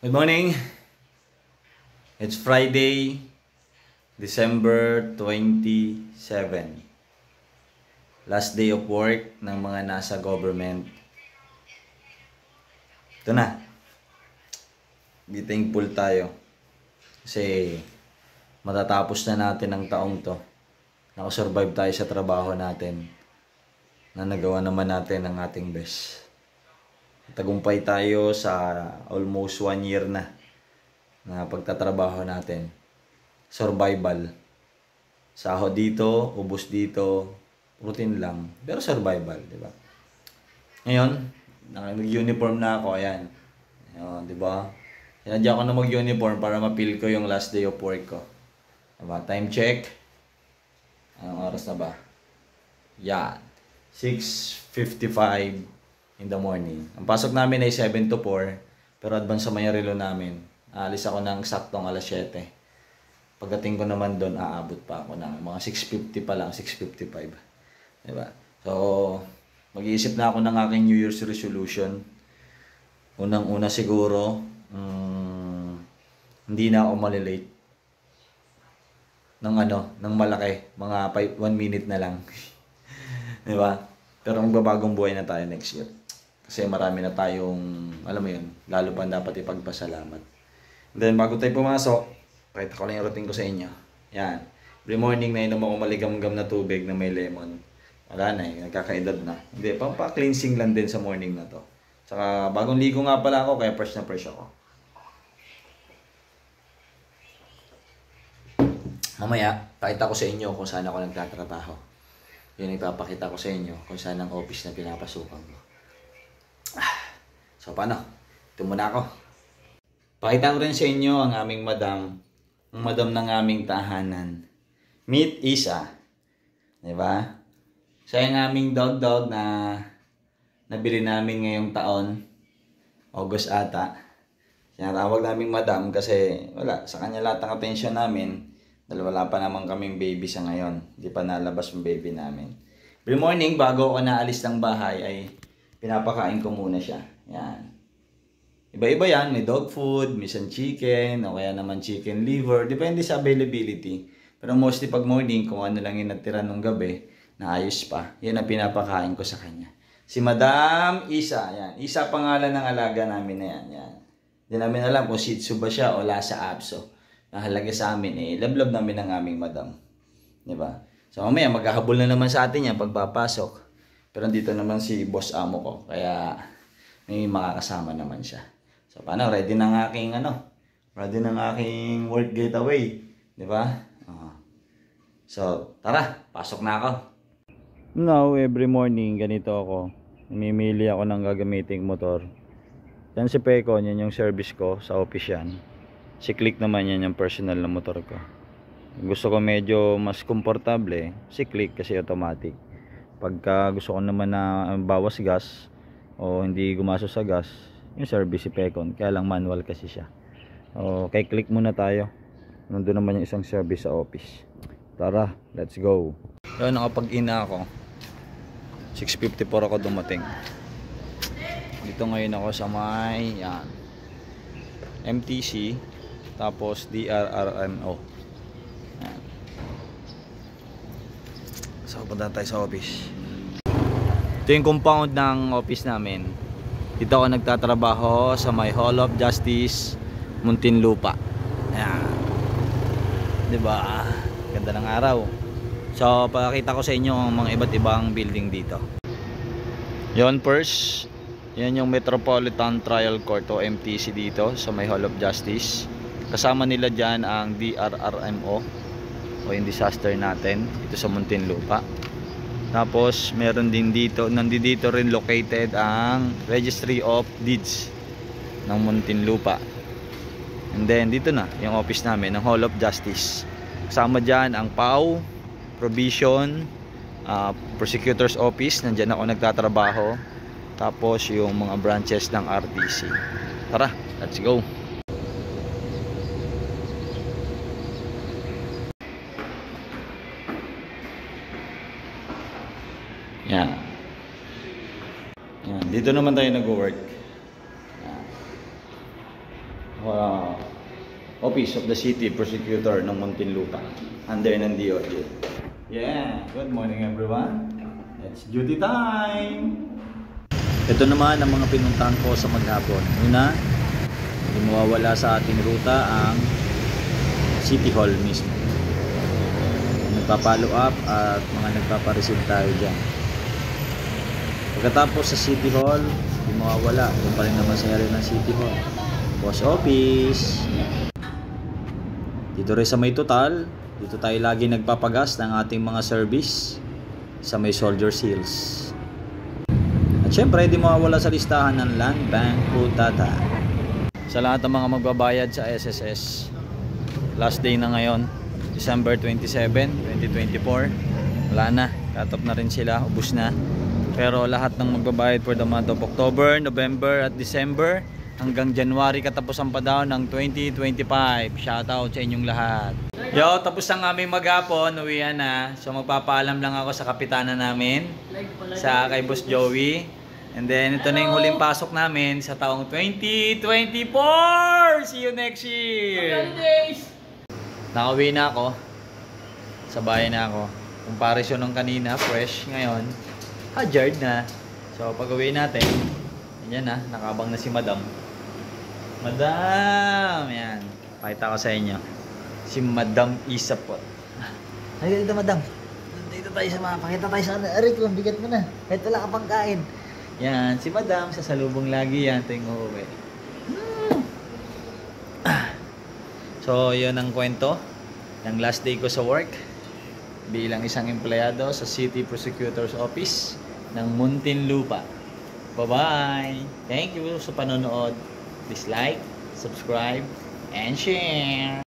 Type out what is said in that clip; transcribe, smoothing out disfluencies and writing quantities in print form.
Good morning. It's Friday, December 27. Last day of work ng mga nasa government. Ito na. Be thankful tayo. Kasi matatapos na natin ang taong to. Nakasurvive tayo sa trabaho natin. Na nagawa naman natin ang ating best. Tagumpay tayo sa almost 1 year na pagtatrabaho natin. Survival. Sahod dito, ubos dito, routine lang. Pero survival, di ba? Ngayon, nag-uniform na ako, ayan. Ayan, di ba? Sinadya ko na mag-uniform para ma-feel ko yung last day of work ko. Diba? Time check. Anong oras na ba? Yan. 6:55 in the morning. Ang pasok namin ay 7 to 4, pero advance sa may relo namin. Aalis ako ng saktong alas 7. Pagdating ko naman doon, aabot pa ako ng mga 6:50 pa lang, 6:55. Diba? So, mag-iisip na ako ng aking New Year's resolution. Unang-una siguro, hindi na ako malilate ng malaki. Mga 1 minute na lang. Diba? Pero magbabagong buhay na tayo next year. Kasi marami na tayong, alam mo yun, lalo pa dapat ipagpasalamat. And then, bago tayo pumasok, pakita ko lang yung routine ko sa inyo. Yan. Every morning na inom ako maligam-gam na tubig na may lemon. Wala na eh, nagkakaedad na. Hindi, pampa-cleansing lang din sa morning na to. Saka, bagong ligo nga pala ako, kaya fresh na fresh ako. Mamaya, pakita ko sa inyo kung saan ako nagtatrabaho. Yun, ipapakita ko sa inyo kung saan ang office na pinapasukan ko. So, paano? Ito muna ako. Pakita ko rin sa inyo ang aming madam. Ang madam ng aming tahanan. Meet Isa. Diba? Siya yung aming dog na nabili namin ngayong taon. August ata. Sinatawag naming madam kasi wala. Sa kanya lahat ng atensyon namin. Dahil wala pa naman kaming baby sa ngayon. Hindi pa nalabas yung baby namin. Every morning, bago ako naalis ng bahay, ay pinapakain ko muna siya. Yan. Iba-iba yan. May dog food, minsan chicken, o kaya naman chicken liver. Depende sa availability. Pero mostly pag morning, kung ano lang yung natira nung gabi, na ayos pa, yan ang pinapakain ko sa kanya. Si Madam Isa. Yan. Isa pangalan ng alaga namin na yan. Yan. Hindi namin alam kung Shih Tzu ba siya o Lhasa Apso. Nahalaga sa amin, love namin ng aming madam. Diba? So mamaya, maghahabol na naman sa atin yan pagpapasok. Pero dito naman si boss amo ko. Kaya may makakasama naman siya. So paano? Ready ng aking ready ng aking work getaway. Diba? So tara, pasok na ako. Now, every morning, ganito ako. Namimili ako ng gagamiting motor. Yan si Peko, yan yung service ko sa office yan. Si Click naman yan yung personal na motor ko. Gusto ko medyo mas komportable, si Click kasi automatic. Pagka gusto ko naman na bawas gas o hindi gumaso sa gas, yung service si Pekon, kaya lang manual kasi siya. O kay Click muna tayo. Nandun naman yung isang service sa office. Tara, let's go. Yun, nakapag-ina ako. 6:54 ako dumating. Dito ngayon ako sa may yan, MTC, tapos DRRMO. Yan. So punta tayo sa office. Ito yung compound ng office namin. Dito ako nagtatrabaho sa may Hall of Justice, Muntinlupa. Ayan. Diba? Ganda ng araw. So pakita ko sa inyo ang mga iba't ibang building dito. Yon first, yan yung Metropolitan Trial Court o MTC dito sa may Hall of Justice. Kasama nila dyan ang DRRMO o yung disaster natin dito sa Muntinlupa. Tapos meron din dito, nandito rin located ang Registry of Deeds ng Muntinlupa. And then dito na yung office namin ng Hall of Justice. Kasama dyan ang PAW, Provision, Prosecutor's Office, nandyan ako nagtatrabaho. Tapos yung mga branches ng RTC. Tara, let's go. Yan. Yan. Dito naman tayo nag-work. Office of the City Prosecutor ng Muntinlupa under ng DOJ. Yeah, good morning everyone. It's duty time! Ito naman ang mga pinuntahan ko sa maghapon. Una, hindi mawawala sa ating ruta ang City Hall mismo. Nagpa-follow up at mga nagpapa-receive tayo dyan. Pagkatapos sa City Hall, hindi mawawala. Yung pa rin naman sa area ng City Hall. Post Office. Dito rin sa may Total, dito tayo lagi nagpapagas ng ating mga service sa may Soldier Hills. At syempre, di mawawala sa listahan ng Land Bank Putata. Sa lahat ng mga magbabayad sa SSS, last day na ngayon, December 27, 2024. Wala na, cut off na rin sila, ubus na. Pero lahat ng magbabayad for the month of October, November at December, hanggang January katapusan pa daw ng 2025. Shoutout sa inyong lahat. Yo, tapos ang aming maghapon, uwian na. So magpapaalam lang ako sa kapitana namin, sa kay Boss Joey. And then ito na yung huling pasok namin sa taong 2024. See you next year. Nakauwi na ako. Sa bahay na ako. Comparison ng kanina, fresh. Ngayon, hazard na. So pag uwi natin, yan na, nakabang na si Madam. Madam! Yan. Pakita ko sa inyo. Si Madam Isa po. Halika dito, Madam. Dito tayo sa mga. Pakita tayo sa aray ko. Bigat mo na. Kahit wala ka pang kain. Yan. Si Madam. Sasalubong lagi yan. Ito yung uuwi. So, yun ang kwento. Yung last day ko sa work. Bilang isang empleyado sa City Prosecutor's Office ng Muntinlupa. Bye-bye! Thank you sa panonood. Please like, subscribe, and share.